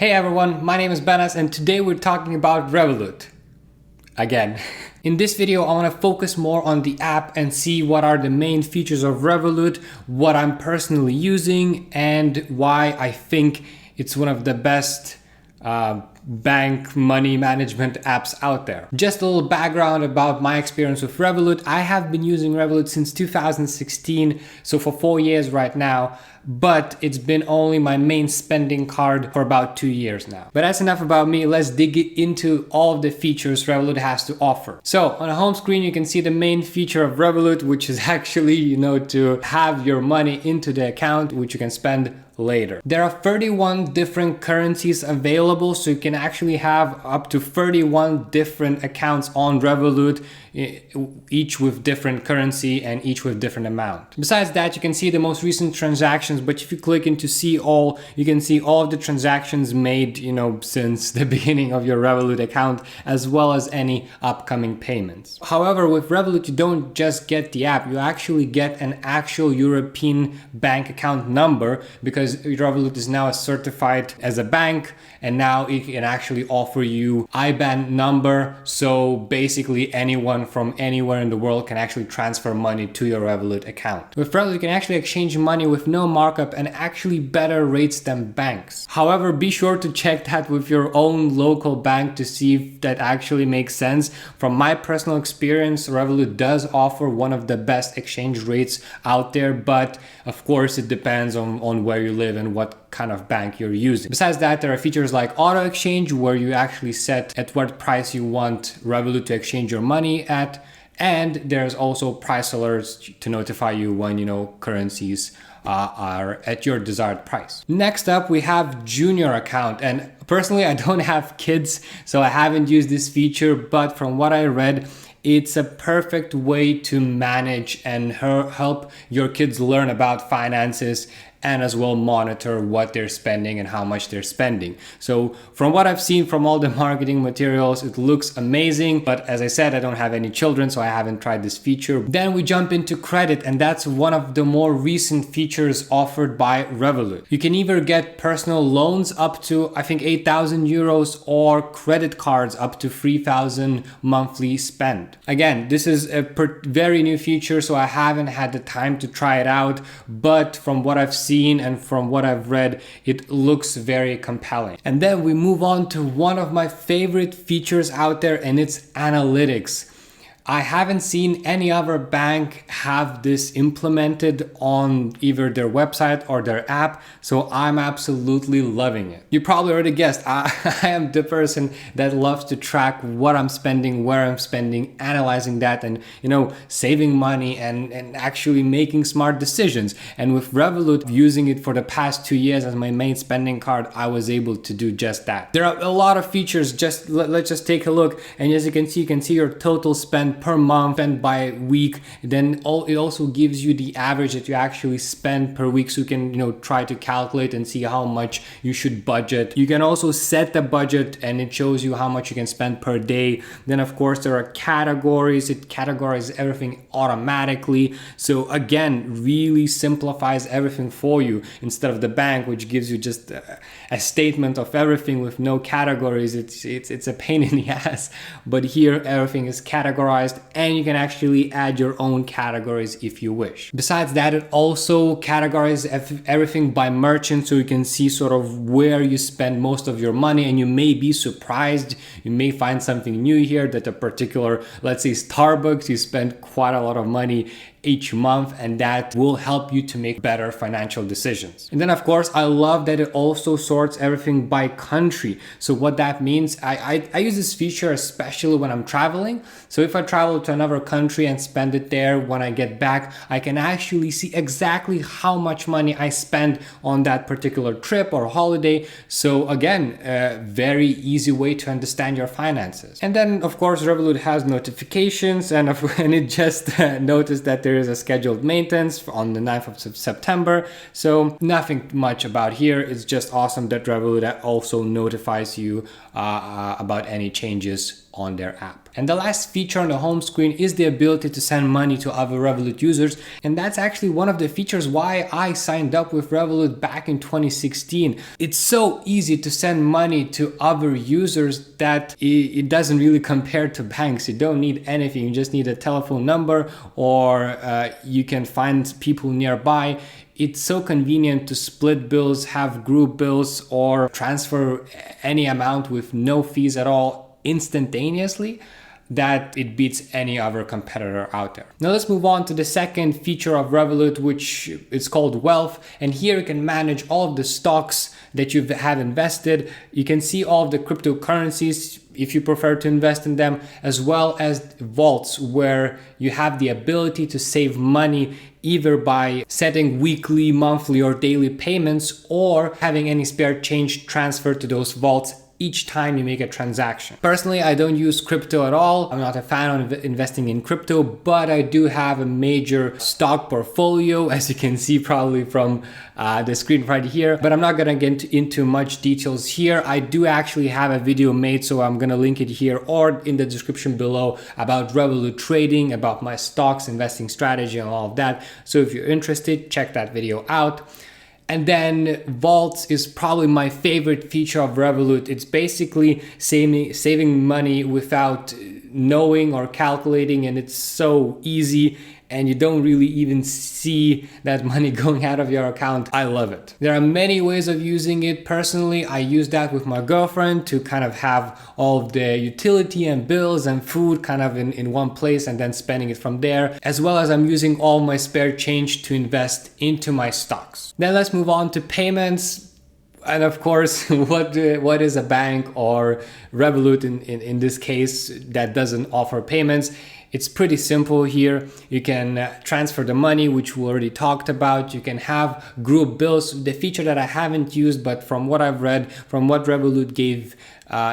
Hey everyone, my name is Benas and today we're talking about Revolut. Again. In this video, I want to focus more on the app and see what are the main features of Revolut, what I'm personally using, and why I think it's one of the best bank money management apps out there. Just a little background about my experience with Revolut. I have been using Revolut since 2016, so for 4 years right now, but it's been only my main spending card for about 2 years now. But that's enough about me. Let's dig into all of the features Revolut has to offer. So on the home screen, you can see the main feature of Revolut, which is actually, to have your money into the account, which you can spend later. There are 31 different currencies available, so you can actually have up to 31 different accounts on Revolut, each with different currency and each with different amount. Besides that, you can see the most recent transactions, but if you click into see all, you can see all of the transactions made, since the beginning of your Revolut account, as well as any upcoming payments. However, with Revolut, you don't just get the app, you actually get an actual European bank account number, because Revolut is now certified as a bank, and now it can actually offer you IBAN number. So basically anyone from anywhere in the world can actually transfer money to your Revolut account. With Revolut, you can actually exchange money with no markup and actually better rates than banks. However, be sure to check that with your own local bank to see if that actually makes sense. From my personal experience, Revolut does offer one of the best exchange rates out there, but of course it depends on where you live and what kind of bank you're using. Besides that, there are features like auto exchange, where you actually set at what price you want Revolut to exchange your money at, and there's also price alerts to notify you when currencies are at your desired price. Next up, we have Junior account, and personally I don't have kids, so I haven't used this feature, but from what I read, it's a perfect way to manage and help your kids learn about finances and as well monitor what they're spending and how much they're spending. So from what I've seen from all the marketing materials, it looks amazing. But as I said, I don't have any children, so I haven't tried this feature. Then we jump into credit, and that's one of the more recent features offered by Revolut. You can either get personal loans up to, I think, 8,000 euros or credit cards up to 3,000 monthly spend. Again, this is a very new feature, so I haven't had the time to try it out. But from what I've seen and from what I've read, it looks very compelling. And then we move on to one of my favorite features out there, and it's analytics. I haven't seen any other bank have this implemented on either their website or their app, so I'm absolutely loving it. You probably already guessed, I am the person that loves to track what I'm spending, where I'm spending, analyzing that, and saving money and actually making smart decisions. And with Revolut, using it for the past 2 years as my main spending card, I was able to do just that. There are a lot of features. Let's just take a look, and as you can see your total spend per month and by week. Then it also gives you the average that you actually spend per week, so you can try to calculate and see how much you should budget. You can also set the budget, and it shows you how much you can spend per day. Then of course there are categories. It categorizes everything automatically, so again, really simplifies everything for you, instead of the bank, which gives you just a statement of everything with no categories. It's a pain in the ass, but here everything is categorized, and you can actually add your own categories if you wish. Besides that, it also categorizes everything by merchant, so you can see sort of where you spend most of your money, and you may be surprised. You may find something new here, that a particular, let's say Starbucks, you spend quite a lot of money each month, and that will help you to make better financial decisions. And then of course, I love that it also sorts everything by country. So what that means, I use this feature especially when I'm traveling. So if I travel to another country and spend it there, when I get back, I can actually see exactly how much money I spend on that particular trip or holiday. So again, a very easy way to understand your finances. And then of course, Revolut has notifications, and it just noticed that there is a scheduled maintenance on the 9th of September. So nothing much about here. It's just awesome that Revolut also notifies you about any changes on their app. And the last feature on the home screen is the ability to send money to other Revolut users. And that's actually one of the features why I signed up with Revolut back in 2016. It's so easy to send money to other users that it doesn't really compare to banks. You don't need anything. You just need a telephone number, or you can find people nearby. It's so convenient to split bills, have group bills, or transfer any amount with no fees at all instantaneously, that it beats any other competitor out there. Now let's move on to the second feature of Revolut, which is called Wealth. And here you can manage all of the stocks that you have invested. You can see all of the cryptocurrencies if you prefer to invest in them, as well as vaults where you have the ability to save money either by setting weekly, monthly, or daily payments, or having any spare change transferred to those vaults each time you make a transaction. Personally, I don't use crypto at all. I'm not a fan of investing in crypto, but I do have a major stock portfolio, as you can see probably from the screen right here. But I'm not gonna get into much details here. I do actually have a video made, so I'm gonna link it here or in the description below about Revolut trading, about my stocks, investing strategy, and all of that. So if you're interested, check that video out. And then vaults is probably my favorite feature of Revolut. It's basically saving money without knowing or calculating, and it's so easy, and you don't really even see that money going out of your account. I love it. There are many ways of using it. Personally, I use that with my girlfriend to kind of have all of the utility and bills and food kind of in one place and then spending it from there, as well as I'm using all my spare change to invest into my stocks. Then let's move on to payments. And of course, what is a bank or Revolut in this case that doesn't offer payments? It's pretty simple here. You can transfer the money, which we already talked about. You can have group bills, the feature that I haven't used, but from what I've read, from what Revolut gave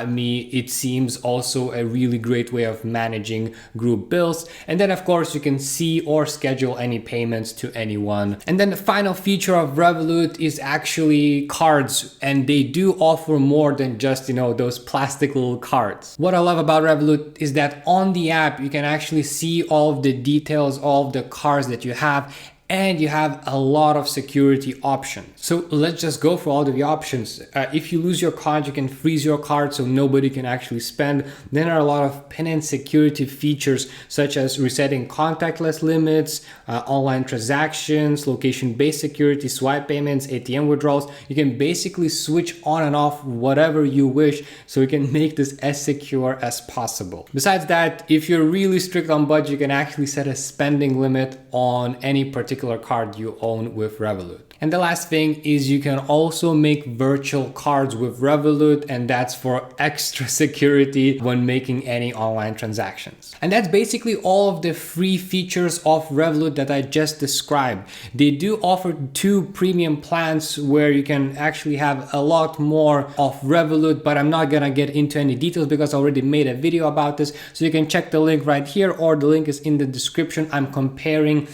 me, it seems also a really great way of managing group bills. And then of course you can see or schedule any payments to anyone. And then the final feature of Revolut is actually cards, and they do offer more than just, those plastic little cards. What I love about Revolut is that on the app you can actually see all of the details, all of the cards that you have, and you have a lot of security options. So let's just go for all of the options. If you lose your card, you can freeze your card so nobody can actually spend. Then there are a lot of pin and security features, such as resetting contactless limits, online transactions, location-based security, swipe payments, ATM withdrawals. You can basically switch on and off whatever you wish, so you can make this as secure as possible. Besides that, if you're really strict on budget, you can actually set a spending limit on any particular card you own with Revolut. And the last thing is you can also make virtual cards with Revolut, and that's for extra security when making any online transactions. And that's basically all of the free features of Revolut that I just described. They do offer 2 premium plans where you can actually have a lot more of Revolut, but I'm not gonna get into any details because I already made a video about this. So you can check the link right here, or the link is in the description. I'm comparing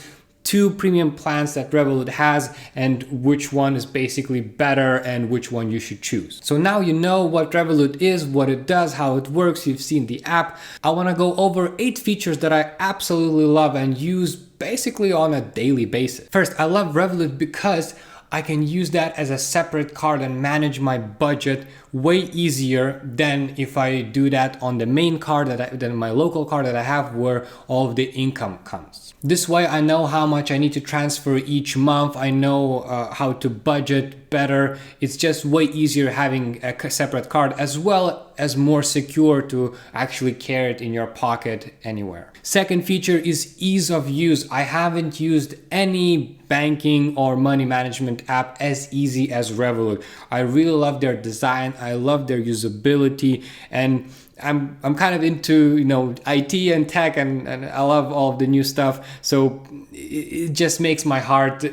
2 premium plans that Revolut has and which one is basically better and which one you should choose. So now you know what Revolut is, what it does, how it works. You've seen the app. I want to go over 8 features that I absolutely love and use basically on a daily basis. First, I love Revolut because I can use that as a separate card and manage my budget way easier than if I do that on the main card than my local card that I have, where all of the income comes. This way I know how much I need to transfer each month. I know how to budget better. It's just way easier having a separate card, as well as more secure to actually carry it in your pocket anywhere. Second feature is ease of use. I haven't used any banking or money management app as easy as Revolut. I really love their design. I love their usability, and I'm kind of into IT and tech, and I love all of the new stuff. So it just makes my heart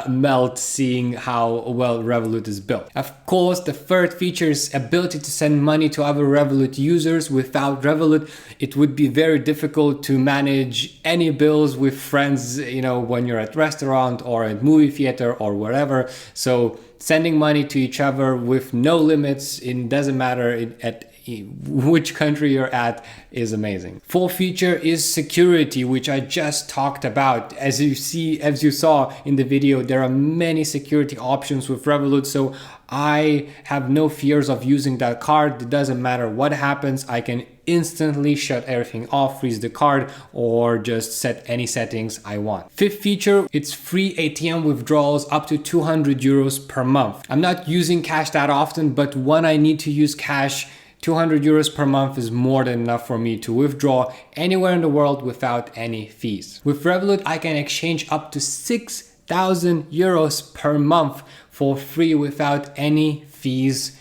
melt seeing how well Revolut is built. Of course, the third feature is ability to send money to other Revolut users. Without Revolut, it would be very difficult to manage any bills with friends, when you're at restaurant or at movie theater or wherever. So sending money to each other with no limits. It doesn't matter at which country you're at is amazing. Fourth feature is security, which I just talked about. As you saw in the video, there are many security options with Revolut, so I have no fears of using that card. It doesn't matter what happens, I can instantly shut everything off, freeze the card, or just set any settings I want. Fifth feature, it's free ATM withdrawals up to 200 euros per month. I'm not using cash that often, but when I need to use cash, 200 euros per month is more than enough for me to withdraw anywhere in the world without any fees. With Revolut, I can exchange up to 6,000 euros per month for free without any fees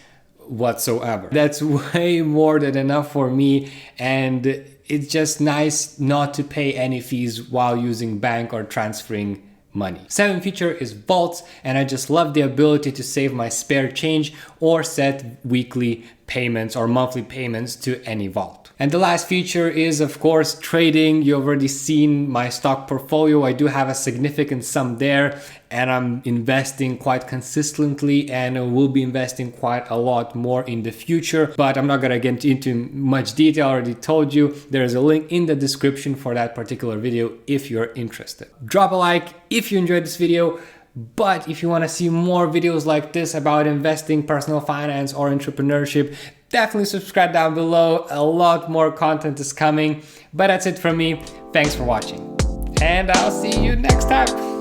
whatsoever. That's way more than enough for me, and it's just nice not to pay any fees while using bank or transferring money. Seventh feature is vaults, and I just love the ability to save my spare change or set weekly payments or monthly payments to any vault. And the last feature is, of course, trading. You've already seen my stock portfolio. I do have a significant sum there, and I'm investing quite consistently, and I will be investing quite a lot more in the future, but I'm not gonna get into much detail. I already told you. There is a link in the description for that particular video if you're interested. Drop a like if you enjoyed this video. But if you want to see more videos like this about investing, personal finance, or entrepreneurship, definitely subscribe down below. A lot more content is coming. But that's it from me. Thanks for watching. And I'll see you next time.